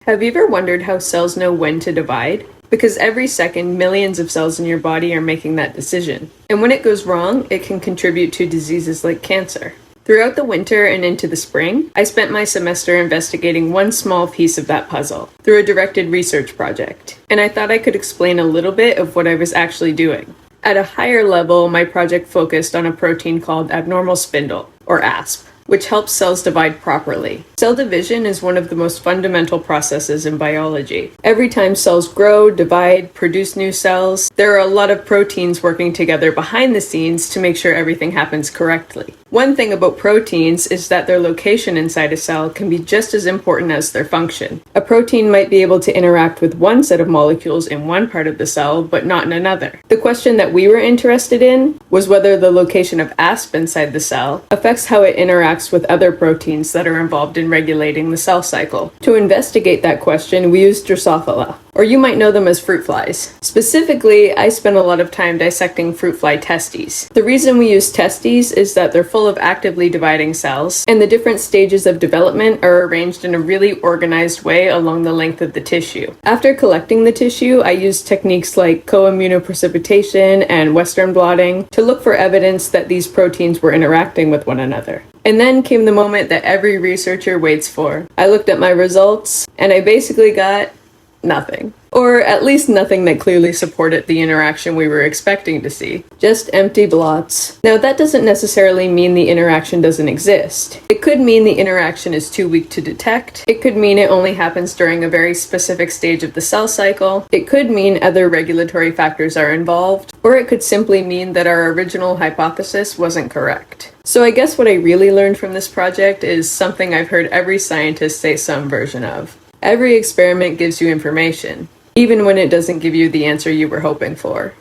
Have you ever wondered how cells know when to divide? Because every second, millions of cells in your body are making that decision. And when it goes wrong, it can contribute to diseases like cancer. Throughout the winter and into the spring, I spent my semester investigating one small piece of that puzzle through a directed research project. And I thought I could explain a little bit of what I was actually doing. At a higher level, my project focused on a protein called abnormal spindle, or ASP, which helps cells divide properly. Cell division is one of the most fundamental processes in biology. Every time cells grow, divide, produce new cells, there are a lot of proteins working together behind the scenes to make sure everything happens correctly. One thing about proteins is that their location inside a cell can be just as important as their function. A protein might be able to interact with one set of molecules in one part of the cell, but not in another. The question that we were interested in was whether the location of ASP inside the cell affects how it interacts with other proteins that are involved in regulating the cell cycle. To investigate that question, we used Drosophila, or you might know them as fruit flies. Specifically, I spent a lot of time dissecting fruit fly testes. The reason we use testes is that they're full of actively dividing cells, and the different stages of development are arranged in a really organized way along the length of the tissue. After collecting the tissue, I used techniques like co-immunoprecipitation and Western blotting to look for evidence that these proteins were interacting with one another. And then came the moment that every researcher waits for. I looked at my results, and I basically got nothing. Or at least nothing that clearly supported the interaction we were expecting to see. Just empty blots. Now that doesn't necessarily mean the interaction doesn't exist. It could mean the interaction is too weak to detect. It could mean it only happens during a very specific stage of the cell cycle. It could mean other regulatory factors are involved. Or it could simply mean that our original hypothesis wasn't correct. So I guess what I really learned from this project is something I've heard every scientist say some version of. Every experiment gives you information, even when it doesn't give you the answer you were hoping for.